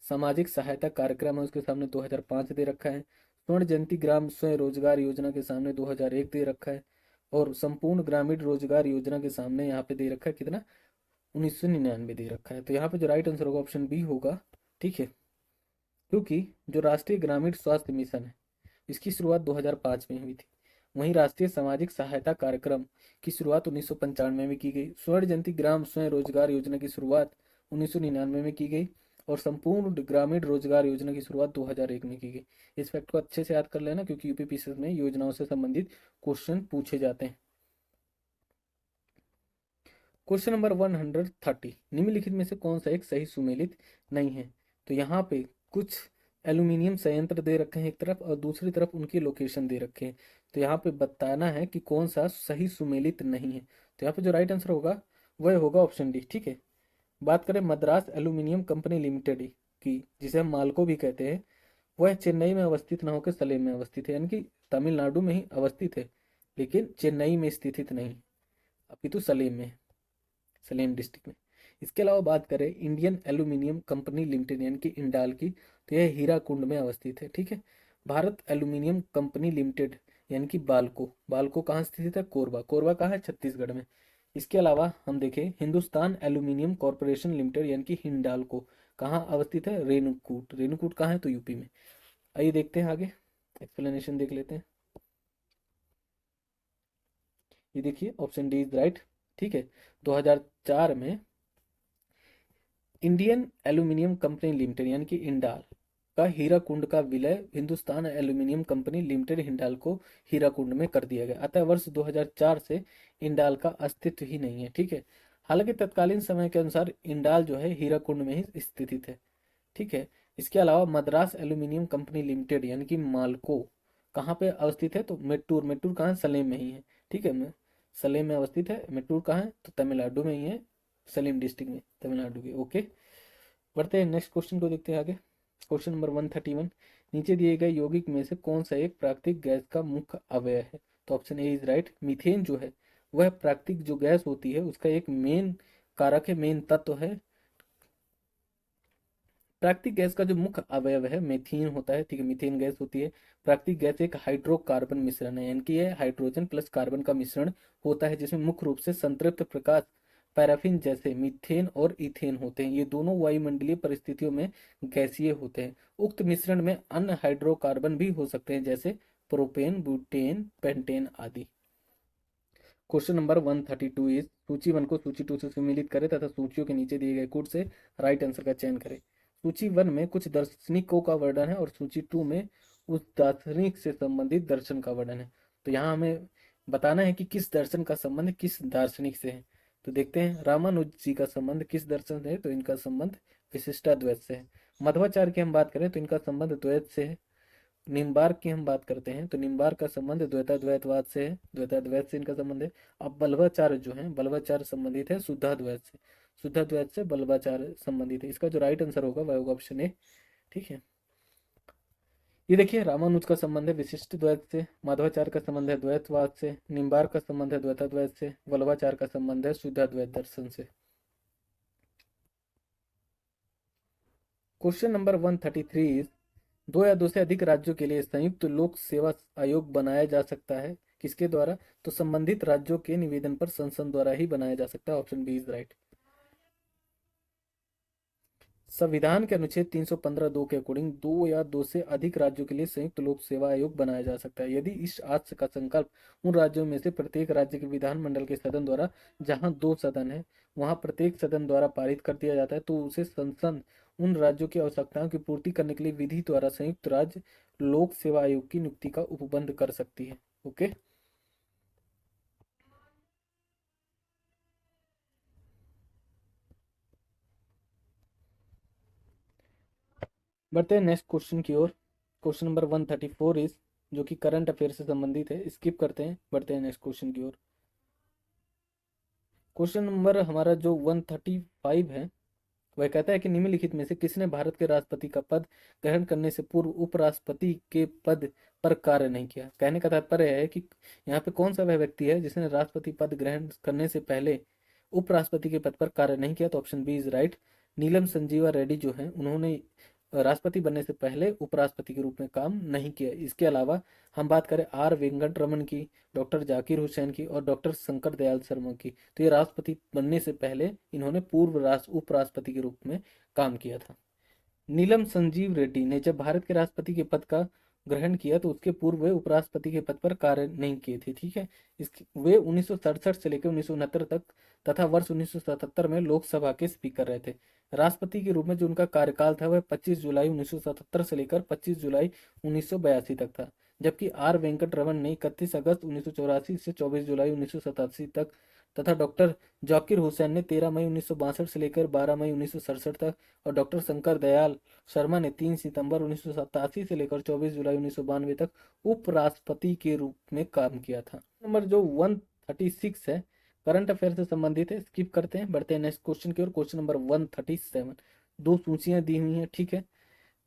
सामाजिक सहायता कार्यक्रम है उसके सामने 2005 दे रखा है। स्वर्ण जयंती ग्राम स्वयं रोजगार योजना के सामने 2001 दे रखा है। और संपूर्ण ग्रामीण रोजगार योजना के सामने यहाँ पे दे रखा है कितना? 1999 दे रखा है। तो यहाँ पे जो राइट आंसर होगा ऑप्शन बी होगा। ठीक है, क्योंकि जो राष्ट्रीय ग्रामीण स्वास्थ्य मिशन है इसकी शुरुआत 2005 में हुई थी, वहीं राष्ट्रीय सामाजिक सहायता कार्यक्रम की शुरुआत 1995 में की गई। स्वर्ण जयंती ग्राम स्वयं रोजगार योजना की शुरुआत 1999 में की गई और संपूर्ण ग्रामीण रोजगार योजना की शुरुआत 2001 में की गई। इस फैक्ट को अच्छे से याद कर लेना, क्योंकि यूपीपीसीएस में योजनाओं से संबंधित क्वेश्चन पूछे जाते हैं। क्वेश्चन नंबर 130, निम्नलिखित में से कौन सा एक सही सुमेलित नहीं है? तो यहाँ पे कुछ एल्यूमिनियम संयंत्र दे रखे हैं एक तरफ और दूसरी तरफ उनकी लोकेशन दे रखे हैं। तो यहाँ पे बताना है कि कौन सा सही सुमेलित नहीं है। तो यहाँ पे जो राइट आंसर होगा वह होगा ऑप्शन डी। ठीक है, बात करें मद्रास एल्यूमिनियम कंपनी लिमिटेड की, जिसे हम मालको भी कहते हैं, वह चेन्नई में अवस्थित न होकर सलेम में अवस्थित है, यानी कि तमिलनाडु में ही अवस्थित है, लेकिन चेन्नई में स्थित नहीं, अपितु सलेम में, सलेम डिस्ट्रिक्ट में। इसके अलावा बात करें इंडियन एल्यूमिनियम कंपनी लिमिटेड यानी कि इंडाल की, तो यह हीराकुंड में अवस्थित है। ठीक है, भारत एल्यूमिनियम कंपनी लिमिटेड यानी कि बाल्को, बाल्को कहाँ स्थित है? कोरबा, कोरबा कहाँ है? छत्तीसगढ़ में। इसके अलावा हम देखें हिंदुस्तान एल्यूमिनियम कॉरपोरेशन लिमिटेड यानी कि हिंडाल्को कहाँ अवस्थित है? रेणुकूट, रेणुकूट कहाँ है? तो यूपी में। आइए देखते हैं आगे, एक्सप्लेनेशन देख लेते हैं। ये देखिए ऑप्शन डी इज राइट। ठीक है, 2004 में इंडियन एल्यूमिनियम कंपनी लिमिटेड यानी कि इंडाल का हीराकुंड का विलय Hindustan aluminium company limited Hindalco Hirakud में कर दिया गया। अतः वर्ष 2004 से इंडाल का अस्तित्व ही नहीं है। ठीक है, हालांकि तत्कालीन समय के अनुसार इंडाल जो है हीराकुंड में ही स्थित है। ठीक है, इसके अलावा मद्रास एल्यूमिनियम कंपनी लिमिटेड यानी कि माल्को कहाँ पे अवस्थित है? तो मेट्टूर, मेट्टूर कहाँ है? सलेम में ही है। ठीक है, सलेम में अवस्थित है। मेट्टूर कहाँ है? तो तमिलनाडु में ही है, सलीम डिस्ट्रिक्ट में, तमिलनाडु के। ओके, बढ़ते हैं नेक्स्ट क्वेश्चन को देखते हैं आगे। क्वेश्चन नंबर 131, नीचे दिए गए यौगिक में से कौन सा एक प्राकृतिक गैस का मुख्य अवयव है? तो option A is right. Methane जो है वह प्राकृतिक जो गैस होती है उसका एक मेन कारक है, मेन तत्व है। प्राकृतिक गैस का जो मुख्य अवयव है मीथेन होता है। ठीक है, मीथेन गैस होती है। प्राकृतिक गैस एक हाइड्रोकार्बन मिश्रण है, यानी कि यह हाइड्रोजन प्लस कार्बन का मिश्रण होता है, जिसमें मुख्य रूप से संतृप्त प्रकाश पैराफिन जैसे मीथेन और इथेन होते हैं। ये दोनों वायुमंडलीय परिस्थितियों में गैसीय होते हैं। उक्त मिश्रण में अन्य हाइड्रोकार्बन भी हो सकते हैं, जैसे प्रोपेन, ब्यूटेन, पेंटेन आदि। क्वेश्चन नंबर 132 इज सूची 1 को सूची 2 से सम्मिलित करें तथा सूचियों के नीचे दिए गए कोड से राइट आंसर का चयन करें। सूची 1 में कुछ दार्शनिकों का वर्णन है और सूची 2 में उस दार्शनिक से संबंधित दर्शन का वर्णन है। तो यहाँ हमें बताना है कि किस दर्शन का संबंध किस दार्शनिक से है। तो देखते हैं रामानुज जी का संबंध किस दर्शन से है? तो इनका संबंध विशिष्टाद्वैत से है। मध्वाचार्य की हम बात करें तो इनका संबंध द्वैत से है। निम्बार्क की हम बात करते हैं तो निम्बार्क का संबंध द्वैताद्वैतवाद से है, द्वैताद्वैत से इनका संबंध है। अब बल्लभाचार्य जो है, बल्लभाचार्य संबंधित है शुद्धाद्वैत से, शुद्धाद्वैत से बल्लभाचार्य संबंधित है। इसका जो राइट आंसर होगा वह होगा ऑप्शन ए। ठीक है, ये देखिए रामानुज का संबंध है विशिष्ट द्वैत से, माधवाचार्य का संबंध है द्वैतवाद से, निम्बार्क का संबंध है द्वैताद्वैत से, वल्लभाचार्य का संबंध है शुद्धाद्वैत दर्शन से। क्वेश्चन नंबर 133 इज, दो या दो से अधिक राज्यों के लिए संयुक्त लोक सेवा आयोग बनाया जा सकता है किसके द्वारा? तो संबंधित राज्यों के निवेदन पर संसद द्वारा ही बनाया जा सकता है। Option B is right. संविधान के अनुच्छेद 315(2) के अकॉर्डिंग दो या दो से अधिक राज्यों के लिए संयुक्त लोक सेवा आयोग बनाया जा सकता है यदि इस आशय का संकल्प उन राज्यों में से प्रत्येक राज्य के विधानमंडल के सदन द्वारा, जहां दो सदन है वहां प्रत्येक सदन द्वारा पारित कर दिया जाता है, तो उसे संसद उन राज्यों की आवश्यकताओं की पूर्ति करने के लिए विधि द्वारा संयुक्त राज्य लोक सेवा आयोग की नियुक्ति का उपबंध कर सकती है। ओके, बढ़ते हैं नेक्स्ट क्वेश्चन की ओर। क्वेश्चन नंबर 134 इज, जो कि करंट अफेयर से संबंधित है, स्किप करते हैं, बढ़ते हैं नेक्स्ट क्वेश्चन की ओर। क्वेश्चन नंबर हमारा जो 135 है वह कहता है कि निम्नलिखित में से किसने भारत के राष्ट्रपति का पद ग्रहण करने से पूर्व उपराष्ट्रपति के पद पर कार्य नहीं किया। कहने का तात्पर्य है कि यहाँ पे कौन सा वह व्यक्ति है जिसने राष्ट्रपति पद ग्रहण करने से पहले उपराष्ट्रपति के पद पर कार्य नहीं किया। तो option B is right. Neelam Sanjiva Reddy जो है उन्होंने राष्ट्रपति बनने से पहले उपराष्ट्रपति के रूप में काम नहीं किया। इसके अलावा हम बात करें आर वेंकट रमन की, डॉक्टर जाकिर हुसैन की और डॉक्टर शंकर दयाल शर्मा की, तो ये राष्ट्रपति बनने से पहले इन्होंने पूर्व राष्ट्र उपराष्ट्रपति के रूप में काम किया था। नीलम संजीव रेड्डी ने जब भारत के राष्ट्रपति के पद का ग्रहण किया तो उसके पूर्व वे उपराष्ट्रपति के पद पर कार्य नहीं किए थे। ठीक है, वे 1967 से लेकर 1969 तक तथा वर्ष 1977 में लोकसभा के स्पीकर रहे थे। राष्ट्रपति के रूप में जो उनका कार्यकाल था वह 25 जुलाई 1977 से लेकर 25 जुलाई 1982 तक था, जबकि आर वेंकट रमन ने 31 अगस्त 1984 से 24 जुलाई 1987 तक तथा डॉक्टर जाकिर हुसैन ने 13 मई 1962 से लेकर 12 मई 1967 तक और डॉक्टर शंकर दयाल शर्मा ने 3 सितंबर 1987 से लेकर 24 जुलाई 1992 तक उपराष्ट्रपति के रूप में काम किया था। नंबर जो 136 है करंट अफेयर से संबंधित है, स्किप करते हैं, बढ़ते हैं नेक्स्ट क्वेश्चन की ओर। क्वेश्चन नंबर 137, दो सूचियां दी हुई हैं। ठीक है,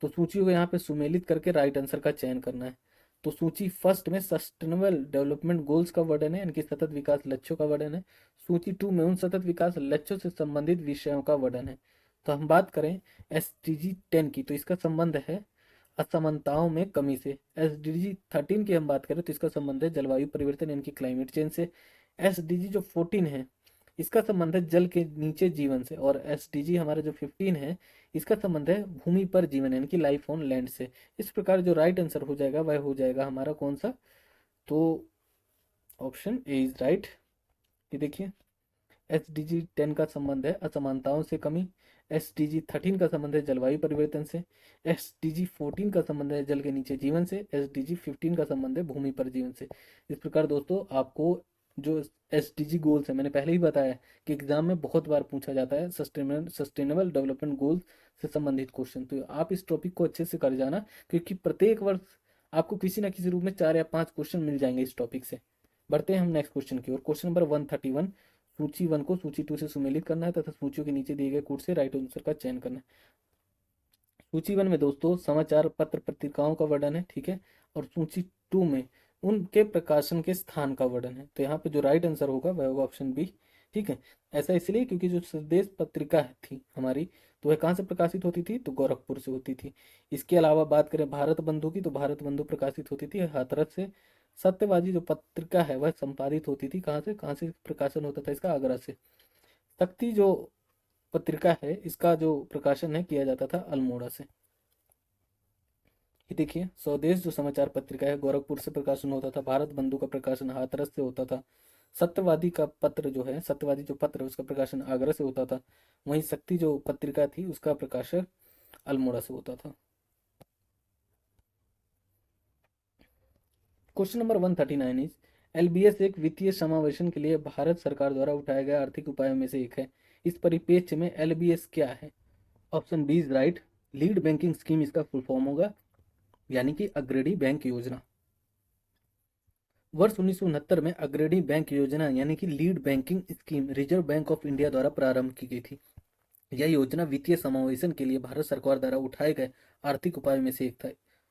तो सूचियों को यहाँ पे सुमेलित करके राइट आंसर का चयन करना है। तो सूची फर्स्ट में सस्टेनेबल डेवलपमेंट गोल्स का वर्णन है, यानी सतत विकास लक्ष्यों का वर्णन है। सूची 2 में उन सतत विकास लक्ष्यों से संबंधित विषयों का वर्णन है। तो हम बात करें SDG 10 की, तो इसका संबंध है असमानताओं में कमी से। SDG 13 की हम बात करें तो इसका संबंध है जलवायु परिवर्तन यानी कि क्लाइमेट चेंज से। SDG जो 14 है इसका संबंध है जल के नीचे जीवन से, और SDG हमारा जो 15 है इसका संबंध है भूमि पर जीवन यानी कि लाइफ ऑन लैंड से। इस प्रकार जो राइट आंसर हो जाएगा वह हो जाएगा हमारा कौन सा? तो ऑप्शन ए इज राइट। ये देखिए SDG 10 का संबंध है असमानताओं से कमी, SDG 13 का संबंध है जलवायु परिवर्तन से, SDG 14 का संबंध है जल के नीचे जीवन से, SDG 15 का संबंध है भूमि पर जीवन से। इस प्रकार दोस्तों आपको जो SDG गोल्स है, मैंने पहले ही बताया कि एग्जाम में बहुत बार पूछा जाता है सस्टेनेबल डेवलपमेंट गोल्स से संबंधित क्वेश्चन, तो आप इस टॉपिक को अच्छे से कर जाना क्योंकि प्रत्येक वर्ष आपको किसी ना किसी रूप में 4 या 5 क्वेश्चन मिल जाएंगे इस टॉपिक से। बढ़ते हैं हम नेक्स्ट क्वेश्चन की ओर। क्वेश्चन नंबर 131, सूची 1 को सूची 2 से सुमेलित करना है तथा सूचियों के नीचे दिए गए कोड से राइट आंसर का चयन करना है। सूची 1 में दोस्तों समाचार पत्र पत्रिकाओं का वर्णन है। ठीक है, और सूची 2 में उनके प्रकाशन के स्थान का वर्णन है। तो यहाँ पे जो राइट आंसर होगा वह होगा ऑप्शन बी। ठीक है, ऐसा इसलिए क्योंकि जो स्वदेश पत्रिका थी हमारी तो वह कहाँ से प्रकाशित होती थी? तो गोरखपुर से होती थी। इसके अलावा बात करें भारत बंधु की, तो भारत बंधु प्रकाशित होती थी हाथरस से। सत्यवादी जो पत्रिका है वह संपादित होती थी कहाँ से प्रकाशन होता था इसका? आगरा से। शक्ति जो पत्रिका है इसका जो प्रकाशन है किया जाता था अल्मोड़ा से। ये देखिए स्वदेश जो समाचार पत्रिका है गोरखपुर से प्रकाशन होता था, भारत बंधु का प्रकाशन हाथरस से होता था, सत्यवादी का पत्र जो है सत्यवादी जो पत्र है उसका प्रकाशन आगरा से होता था, वहीं शक्ति जो पत्रिका थी उसका प्रकाशन अल्मोड़ा से होता था। क्वेश्चन नंबर 139 इज, LBS एक वित्तीय समावेशन के लिए भारत सरकार द्वारा उठाए गए आर्थिक उपायों में से एक है। इस परिप्रेक्ष्य में LBS क्या है? Option B is right. Lead banking scheme इसका फुल फॉर्म होगा। यानी कि अग्रणी बैंक योजना। वर्ष 1969 में अग्रणी बैंक योजना यानी कि lead banking scheme reserve bank of India द्वारा प्रारंभ की गई थी। यह योजना वित्तीय समावेशन के लिए भारत सरकार द्वारा उठाए गए आर्थिक उपायों में से एक था।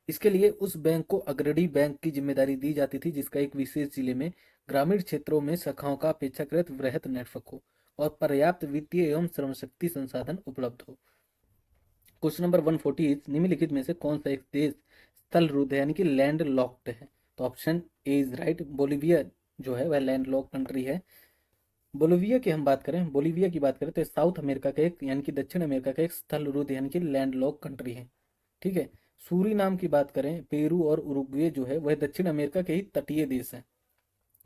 इसके लिए उस बैंक को अग्रणी बैंक की जिम्मेदारी दी जाती थी जिसका एक विशेष जिले में ग्रामीण क्षेत्रों में शाखाओं का अपेक्षाकृत वृहत नेटवर्क हो और पर्याप्त वित्तीय एवं श्रमशक्ति संसाधन उपलब्ध हो। क्वेश्चन नंबर 140 निम्नलिखित में से कौन सा एक देश स्थल रुद्ध है यानी कि लैंड लॉक्ड है? तो option A is right. Bolivia जो है वह लैंड लॉक कंट्री है। बोलिविया की हम बात करें, बोलिविया की बात करें तो साउथ अमेरिका का एक यानी कि दक्षिण अमेरिका का एक स्थल रुद्ध यानी कि लैंड लॉक कंट्री है। ठीक है। सूरीनाम की बात करें, पेरू और उरुग्वे जो है वह दक्षिण अमेरिका के ही तटीय देश है।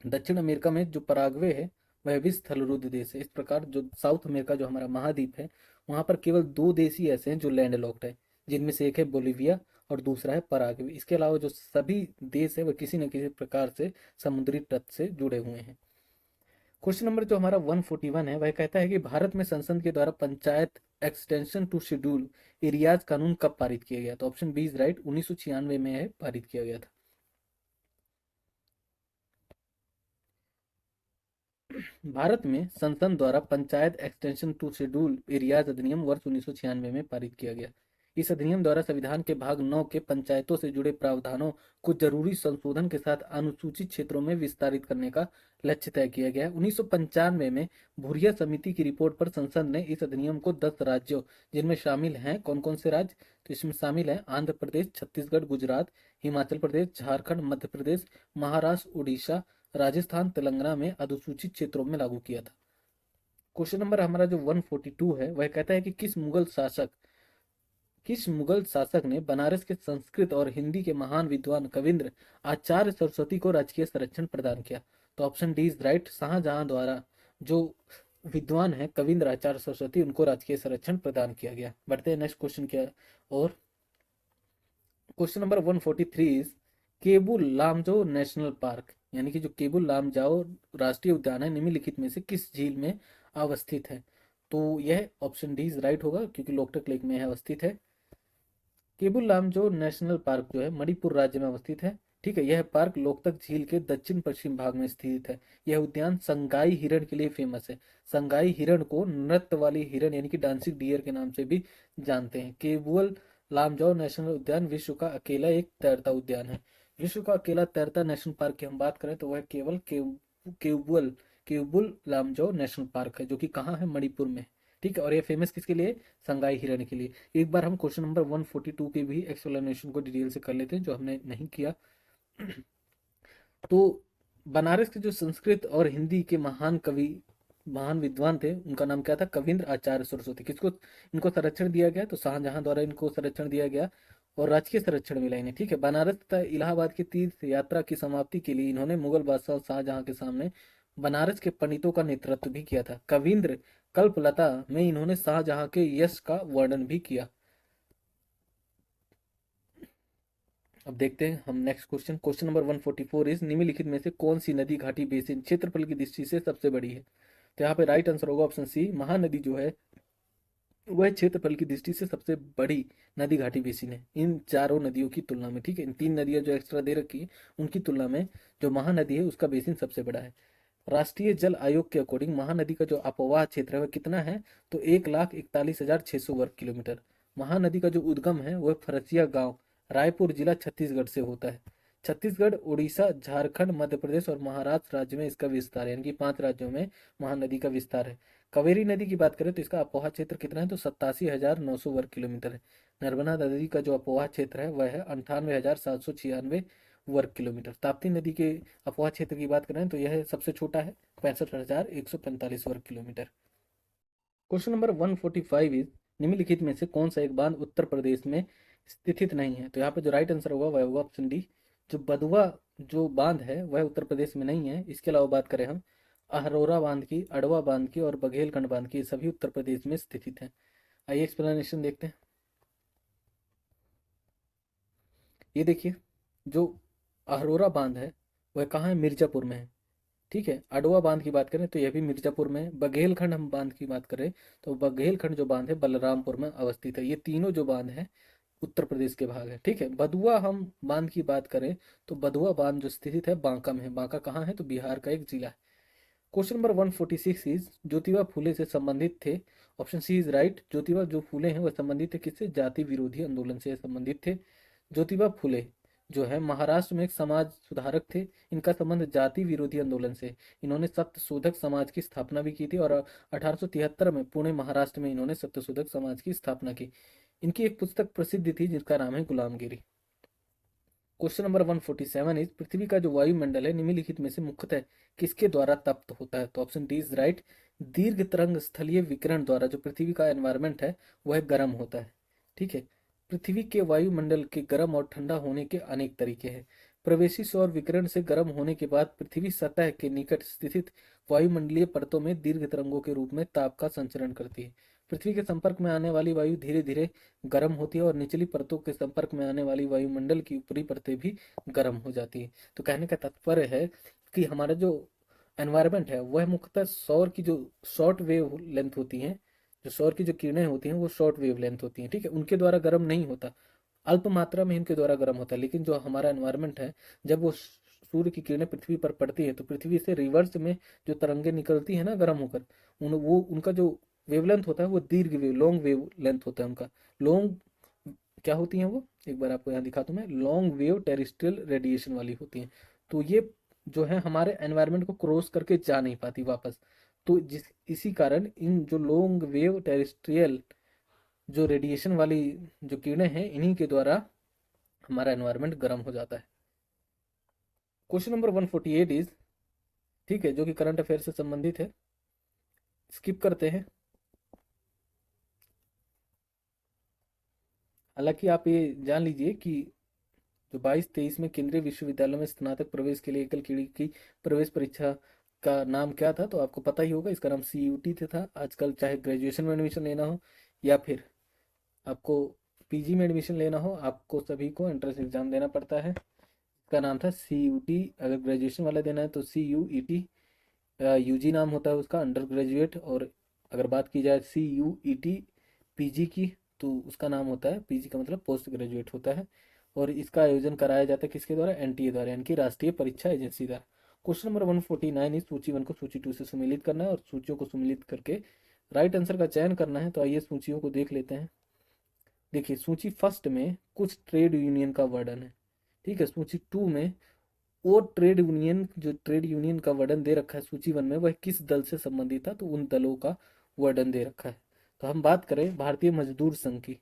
दक्षिण अमेरिका में जो पराग्वे है वह भी स्थल रुद्ध देश है। इस प्रकार जो साउथ अमेरिका जो हमारा महाद्वीप है वहां पर केवल दो देश ही ऐसे हैं जो लैंड लॉक्ड है, जिनमें से एक है बोलिविया और दूसरा है पराग्वे। इसके अलावा जो सभी देश है वह किसी न किसी प्रकार से समुद्री तट से जुड़े हुए हैं। क्वेश्चन नंबर जो हमारा 141 है वह कहता है कि भारत में संसद के द्वारा panchayat extension to schedule areas कानून कब पारित किया गया? तो ऑप्शन बी इज राइट, 1996 में यह पारित किया गया था। भारत में संसद द्वारा panchayat extension to schedule areas अधिनियम वर्ष 1996 में पारित किया गया। इस अधिनियम द्वारा संविधान के भाग 9 के पंचायतों से जुड़े प्रावधानों को जरूरी संशोधन के साथ अनुसूचित क्षेत्रों में विस्तारित करने का लक्ष्य तय किया गया है। 1995 में भूरिया समिति की रिपोर्ट पर संसद ने इस अधिनियम को 10 राज्यों, जिनमें शामिल हैं कौन कौन से राज्य? तो इसमें शामिल है आंध्र प्रदेश, छत्तीसगढ़, गुजरात, हिमाचल प्रदेश, झारखंड, मध्य प्रदेश, महाराष्ट्र, उड़ीसा, राजस्थान, तेलंगाना में अनुसूचित क्षेत्रों में लागू किया था। क्वेश्चन नंबर हमारा जो 142 है वह कहता है कि किस मुगल शासक ने बनारस के संस्कृत और हिंदी के महान विद्वान कविंद्र आचार्य सरस्वती को राजकीय संरक्षण प्रदान किया? तो option D is right, Shahjahan द्वारा जो विद्वान है कविंद्र आचार्य सरस्वती उनको राजकीय संरक्षण प्रदान किया गया। बढ़ते हैं नेक्स्ट क्वेश्चन क्या और question number 143 is Keibul Lamjao National Park यानी कि जो केबुल लामजाओ राष्ट्रीय उद्यान है निम्नलिखित में से किस झील में अवस्थित है? तो यह ऑप्शन डी इज राइट होगा क्योंकि लोकटक लेक में अवस्थित है। केबुल लामजो नेशनल पार्क जो है मणिपुर राज्य में अवस्थित है। ठीक है। यह पार्क लोकतक झील के दक्षिण पश्चिम भाग में स्थित है। यह उद्यान संगाई हिरण के लिए फेमस है। संगाई हिरण को नृत्य वाली हिरण यानी कि डांसिंग डियर के नाम से भी जानते हैं। केबुल लामजाओ नेशनल उद्यान विश्व का अकेला एक तैरता उद्यान है। विश्व का अकेला तैरता नेशनल पार्क की हम बात करें तो वह केवल केबुल केबुल लामजाओ नेशनल पार्क है जो कि कहाँ है? मणिपुर में। ठीक है। और ये फेमस किसके लिए? संगाई हिरण के लिए। एक बार हम क्वेश्चन नंबर 142 के भी एक्सप्लेनेशन को डिटेल से कर लेते हैं जो हमने नहीं किया। तो बनारस के जो संस्कृत और हिंदी के महान कवि महान विद्वान थे उनका नाम क्या था? कविंद्र आचार्य सरस्वती। किसको इनको संरक्षण दिया गया? तो शाहजहां द्वारा इनको संरक्षण दिया गया और राजकीय संरक्षण मिला इन्हें। ठीक है। बनारस तथा इलाहाबाद की तीर्थ यात्रा की समाप्ति के लिए इन्होंने मुगल बादशाह शाहजहां के सामने बनारस के पंडितों का नेतृत्व भी किया था। कविंद्र कल्पलता में इन्होंने शाहजहां के यश का वर्णन भी किया। अब देखते हैं हम next question. Question number 144 is निम्नलिखित में से कौन सी नदी घाटी बेसिन क्षेत्रफल की दृष्टि से सबसे बड़ी है? तो यहाँ पे राइट आंसर होगा ऑप्शन सी, महानदी जो है वह क्षेत्रफल की दृष्टि से सबसे बड़ी नदी घाटी बेसिन है इन चारों नदियों की तुलना में। ठीक है। इन तीन नदियां जो एक्स्ट्रा दे रखी है उनकी तुलना में जो महानदी है उसका बेसिन सबसे बड़ा है। राष्ट्रीय जल आयोग के अकॉर्डिंग महानदी का जो अपवाह क्षेत्र है वह कितना है? तो 1,41,600 वर्ग किलोमीटर। महानदी का जो उद्गम है वह फरसिया गांव रायपुर जिला छत्तीसगढ़ से होता है। छत्तीसगढ़, उड़ीसा, झारखंड, मध्य प्रदेश और महाराष्ट्र राज्य में इसका विस्तार है यानी कि 5 राज्यों में महानदी का विस्तार है। कावेरी नदी की बात करें तो इसका अपवाह क्षेत्र कितना है? तो 87,900 वर्ग किलोमीटर है। नर्मदा नदी का जो अपवाह क्षेत्र है वह है 98,796 वर्ग किलोमीटर। ताप्ती नदी के अपवाह क्षेत्र की बात करें तो यह सबसे छोटा है, 65,145 वर्ग किलोमीटर। क्वेश्चन नंबर 145 इज निम्नलिखित में से कौन सा एक बांध उत्तर प्रदेश में स्थित नहीं है? तो यहाँ पे जो राइट आंसर होगा वह होगा ऑप्शन डी, जो बदुआ जो बांध है वह उत्तर प्रदेश में नहीं है। इसके अलावा बात करें हम अहरोरा बांध की, अडवा बांध की और बघेलखंड बांध की, सभी उत्तर प्रदेश में स्थित है। आइए एक्सप्लेनेशन देखते हैं। ये देखिए जो अहरोरा बांध है वह कहाँ है? मिर्जापुर में है। ठीक है। अडवा बांध की बात करें तो यह भी मिर्जापुर में है। बघेलखंड हम बांध की बात करें तो बघेलखंड जो बांध है बलरामपुर में अवस्थित है। ये तीनों जो बांध है उत्तर प्रदेश के भाग है। ठीक है, बदुआ हम बांध की बात करें तो बदुआ बांध जो स्थित है बांका में है। बांका कहाँ है? तो बिहार का एक जिला है। Question number 146 is Jyotiba Phule से संबंधित थे। Option C is right. Jyotiba जो फुले हैं वह संबंधित थे किससे? जाति विरोधी आंदोलन से संबंधित थे। ज्योतिबा फुले जो है महाराष्ट्र में एक समाज सुधारक थे। इनका संबंध जाति विरोधी आंदोलन से। इन्होंने सत्यशोधक समाज की स्थापना भी की थी और 1873 में पुणे महाराष्ट्र में इन्होंने सत्यशोधक समाज की स्थापना की। इनकी एक पुस्तक प्रसिद्ध थी जिसका नाम है गुलामगिरी। क्वेश्चन नंबर 147 इज पृथ्वी का जो वायुमंडल है निम्नलिखित में से मुख्यतः किसके द्वारा तप्त होता है? तो ऑप्शन डी इज राइट। दीर्घ तरंग स्थलीय विकिरण द्वारा जो पृथ्वी का एनवायरमेंट है वह गर्म होता है। ठीक है, पृथ्वी के वायुमंडल के गर्म और ठंडा होने के अनेक तरीके हैं। प्रवेशी सौर विकिरण से गर्म होने के बाद पृथ्वी सतह के निकट स्थित वायुमंडलीय परतों में दीर्घ तरंगों के रूप में ताप का संचरण करती है। पृथ्वी के संपर्क में आने वाली वायु धीरे धीरे गर्म होती है और निचली परतों के संपर्क में आने वाली वायुमंडल की ऊपरी परतें भी गर्म हो जाती है। तो कहने का तात्पर्य है कि हमारा जो एनवायरनमेंट है वह मुख्यतः सौर की जो शॉर्ट वेव लेंथ होती है, जो सौर की जो किरणें होती हैं वो शॉर्ट वेव लेंथ होती हैं। ठीक है, उनके द्वारा गर्म नहीं होता, अल्प मात्रा में इनके द्वारा गर्म होता है। लेकिन जो हमारा एनवायरनमेंट है, जब वो सूर्य की किरणें पृथ्वी पर पड़ती है तो पृथ्वी से रिवर्स में जो तरंगे निकलती है ना गर्म होकर, वो उनका जो वेवलेंथ होता है वो दीर्घ वेव लॉन्ग वेव लेंथ होता है उनका। लॉन्ग क्या होती हैं वो? एक बार आपको यहाँ दिखा दूं मैं, लॉन्ग वेव टेरेस्ट्रियल रेडिएशन वाली होती हैं। तो ये जो है हमारे एनवायरनमेंट को क्रॉस करके जा नहीं पाती वापस। तो जिस इसी कारण इन जो लॉन्ग वेव टेरेस्ट्रियल जो रेडिएशन वाली जो किरणें हैं इन्हीं के द्वारा हमारा एनवायरनमेंट गर्म हो जाता है। क्वेश्चन नंबर 148 इज, ठीक है, जो कि करंट अफेयर से संबंधित है, स्किप करते हैं। हालांकि आप ये जान लीजिए कि जो 22-23 में केंद्रीय विश्वविद्यालय में स्नातक प्रवेश के लिए एकल खिड़की की प्रवेश परीक्षा का नाम क्या था? तो आपको पता ही होगा, इसका नाम CUT था। आजकल चाहे ग्रेजुएशन में एडमिशन लेना हो या फिर आपको PG में एडमिशन लेना हो, आपको सभी को एंट्रेंस एग्जाम देना पड़ता है। इसका नाम था CUT। अगर ग्रेजुएशन वाला देना है तो CUET, UG नाम होता है उसका, अंडर ग्रेजुएट। और अगर बात की जाए CUET PG की तो उसका नाम होता है, PG का मतलब पोस्ट ग्रेजुएट होता है। और इसका आयोजन कराया जाता है किसके द्वारा? NTA द्वारा, यानी कि राष्ट्रीय परीक्षा एजेंसी द्वारा। क्वेश्चन नंबर 149 इस सूची 1 को सूची 2 से सम्मिलित करना है और सूचियों को सम्मिलित करके राइट आंसर का चयन करना है। तो आइए सूचियों को देख लेते हैं। देखिए, सूची फर्स्ट में कुछ ट्रेड यूनियन का वर्णन है। ठीक है, सूची 2 में वो ट्रेड यूनियन, जो ट्रेड यूनियन का वर्णन दे रखा है सूची 1 में, वह किस दल से संबंधित था? तो उन दलों का वर्णन दे रखा है। तो हम बात करें भारतीय मजदूर संघ की,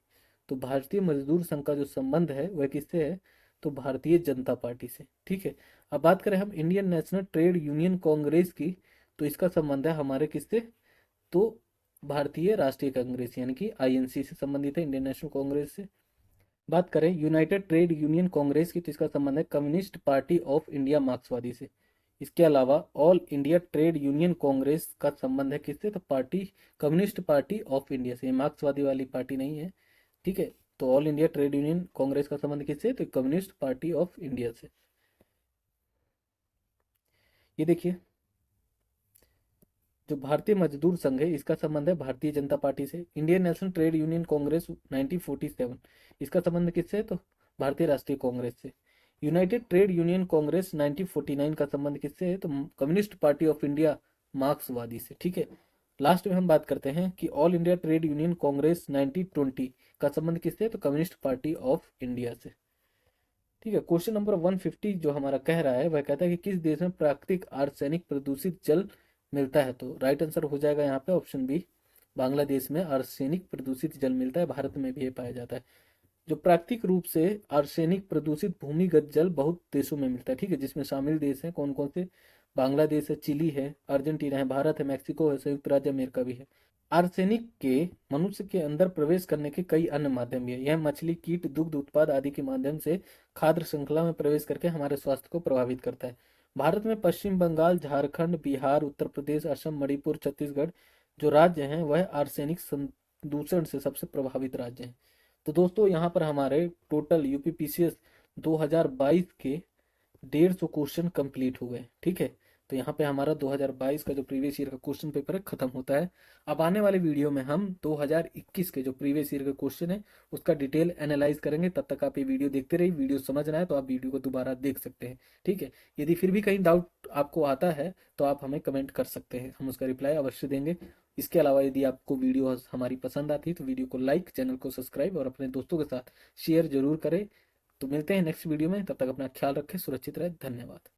तो भारतीय मजदूर संघ का जो संबंध है वह किससे है? तो भारतीय जनता पार्टी से। ठीक है, अब बात करें हम Indian national trade union Congress की, तो इसका संबंध है हमारे किससे? तो भारतीय राष्ट्रीय कांग्रेस यानी कि INC से संबंधित है, इंडियन नेशनल कांग्रेस से। बात करें यूनाइटेड ट्रेड यूनियन कांग्रेस की, तो इसका संबंध है कम्युनिस्ट पार्टी ऑफ इंडिया मार्क्सवादी से। इसके अलावा all India trade union Congress का संबंध है किससे? तो party communist party of India से, मार्क्सवादी वाली पार्टी नहीं है। ठीक है, तो all India trade union Congress का संबंध किससे? तो कम्युनिस्ट पार्टी ऑफ इंडिया से। ये देखिए, जो भारतीय मजदूर संघ है इसका संबंध है भारतीय जनता पार्टी से। Indian national trade union Congress 1947, इसका संबंध किससे है? तो भारतीय राष्ट्रीय कांग्रेस से। यूनाइटेड ट्रेड यूनियन कांग्रेस 1949 का संबंध किससे है? तो कम्युनिस्ट पार्टी ऑफ इंडिया मार्क्सवादी से। ठीक है, लास्ट में हम बात करते हैं कि all India trade union Congress 1920 का संबंध किससे है? तो कम्युनिस्ट पार्टी ऑफ इंडिया से। ठीक है, क्वेश्चन नंबर 150 जो हमारा कह रहा है वह कहता है कि किस देश में प्राकृतिक आर्सेनिक प्रदूषित जल मिलता है? तो राइट आंसर हो जाएगा यहाँ पे ऑप्शन बी, बांग्लादेश में आर्सेनिक प्रदूषित जल मिलता है। भारत में भी ये पाया जाता है। जो प्राकृतिक रूप से आर्सेनिक प्रदूषित भूमिगत जल बहुत देशों में मिलता है। ठीक है, जिसमें शामिल देश हैं कौन कौन से? बांग्लादेश है, चिली है, अर्जेंटीना है, भारत है, मैक्सिको है, संयुक्त राज्य अमेरिका भी है। आर्सेनिक के मनुष्य के अंदर प्रवेश करने के कई अन्य माध्यम भी है। यह मछली, कीट, दुग्ध उत्पाद आदि के माध्यम से खाद्य श्रृंखला में प्रवेश करके हमारे स्वास्थ्य को प्रभावित करता है। भारत में पश्चिम बंगाल, झारखंड, बिहार, उत्तर प्रदेश, असम, मणिपुर, छत्तीसगढ़ जो राज्य हैं वह आर्सेनिक दूषण से सबसे प्रभावित राज्य हैं। तो दोस्तों यहाँ पर हमारे टोटल UPPCS 2022 के 150 क्वेश्चन कंप्लीट हो गए। ठीक है, तो यहाँ पे हमारा 2022 का जो प्रीवियस ईयर का क्वेश्चन पेपर है खत्म होता है। अब आने वाले वीडियो में हम 2021 के जो प्रीवियस ईयर का क्वेश्चन है उसका डिटेल एनालाइज करेंगे। तब तक आप ये वीडियो देखते रहिए। वीडियो समझ ना आए तो आप वीडियो को दोबारा देख सकते हैं, ठीक है। यदि फिर भी कहीं डाउट आपको आता है तो आप हमें कमेंट कर सकते हैं, हम उसका रिप्लाई अवश्य देंगे। इसके अलावा यदि आपको वीडियो हमारी पसंद आती है तो वीडियो को लाइक, चैनल को सब्सक्राइब और अपने दोस्तों के साथ शेयर जरूर करें। तो मिलते हैं नेक्स्ट वीडियो में, तब तक अपना ख्याल रखें, सुरक्षित रहे, धन्यवाद।